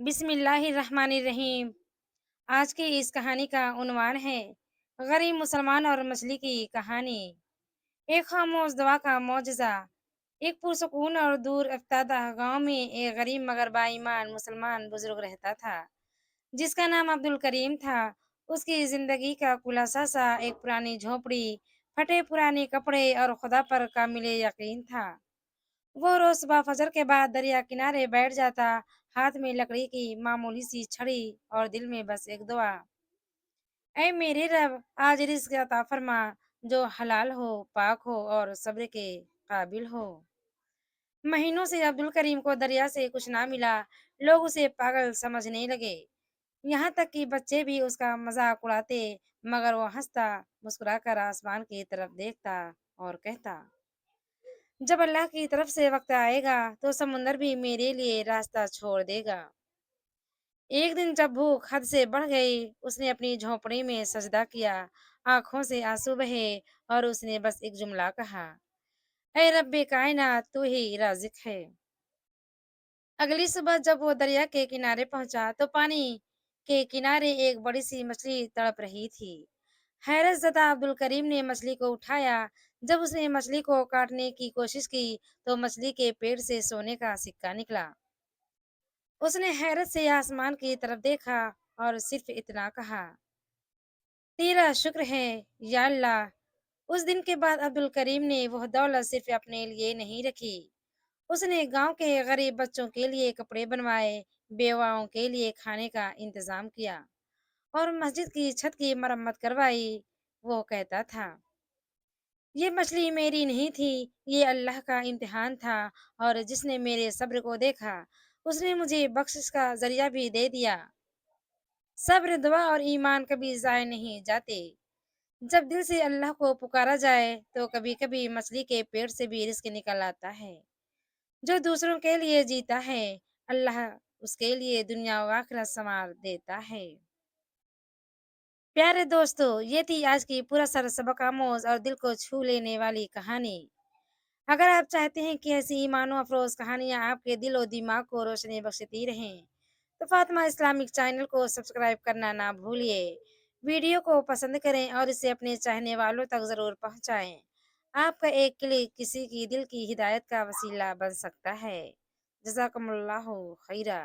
بسم اللہ الرحمن الرحیم۔ آج کی اس کہانی کا عنوان ہے غریب مسلمان اور مچھلی کی کہانی۔ ایک خاموش دعا کا معجزہ۔ ایک پرسکون اور دور افتادہ گاؤں میں ایک غریب مگر با ایمان مسلمان بزرگ رہتا تھا جس کا نام عبد الکریم تھا۔ اس کی زندگی کا خلاصہ سا ایک پرانی جھونپڑی، پھٹے پرانے کپڑے اور خدا پر کامل یقین تھا۔ وہ روز صبح فجر کے بعد دریا کنارے بیٹھ جاتا، ہاتھ میں لکڑی کی معمولی سی چھڑی اور دل میں بس ایک دعا: اے میرے رب، آج رزق عطا فرما جو حلال ہو، پاک ہو اور صبر کے قابل ہو۔ مہینوں سے عبد الکریم کو دریا سے کچھ نہ ملا۔ لوگ اسے پاگل سمجھنے لگے، یہاں تک کہ بچے بھی اس کا مذاق اڑاتے، مگر وہ ہنستا، مسکرا کر آسمان کی طرف دیکھتا اور کہتا: جب اللہ کی طرف سے وقت آئے گا تو سمندر بھی میرے لیے راستہ چھوڑ دے گا۔ ایک دن جب بھوک حد سے بڑھ گئی، اس نے اپنی جھونپڑی میں سجدہ کیا، آنکھوں سے آنسو بہے اور اس نے بس ایک جملہ کہا: اے رب کائنات، تو ہی رازق ہے۔ اگلی صبح جب وہ دریا کے کنارے پہنچا تو پانی کے کنارے ایک بڑی سی مچھلی تڑپ رہی تھی۔ حیرت زدہ عبد الکریم نے مچھلی کو اٹھایا۔ جب اس نے مچھلی کو کاٹنے کی کوشش کی تو مچھلی کے پیٹ سے سونے کا سکہ نکلا۔ اس نے حیرت سے آسمان کی طرف دیکھا اور صرف اتنا کہا: تیرا شکر ہے یا اللہ۔ اس دن کے بعد عبد الکریم نے وہ دولت صرف اپنے لیے نہیں رکھی، اس نے گاؤں کے غریب بچوں کے لیے کپڑے بنوائے، بیواؤں کے لیے کھانے کا انتظام کیا اور مسجد کی چھت کی مرمت کروائی۔ وہ کہتا تھا: یہ مچھلی میری نہیں تھی، یہ اللہ کا امتحان تھا، اور جس نے میرے صبر کو دیکھا اس نے مجھے بخشش کا ذریعہ بھی دے دیا۔ صبر، دعا اور ایمان کبھی ضائع نہیں جاتے۔ جب دل سے اللہ کو پکارا جائے تو کبھی کبھی مچھلی کے پیٹ سے بھی رزق نکل آتا ہے۔ جو دوسروں کے لیے جیتا ہے، اللہ اس کے لیے دنیا و آخرت سنوار دیتا ہے۔ پیارے دوستو، یہ تھی آج کی پورا سر سبق آموز اور دل کو چھو لینے والی کہانی۔ اگر آپ چاہتے ہیں کہ ایسی ایمان و افروز کہانیاں آپ کے دل و دماغ کو روشنی بخشتی رہیں تو فاطمہ اسلامک چینل کو سبسکرائب کرنا نہ بھولیے۔ ویڈیو کو پسند کریں اور اسے اپنے چاہنے والوں تک ضرور پہنچائیں۔ آپ کا ایک کلک کسی کی دل کی ہدایت کا وسیلہ بن سکتا ہے۔ جزاکم اللہ خیرہ۔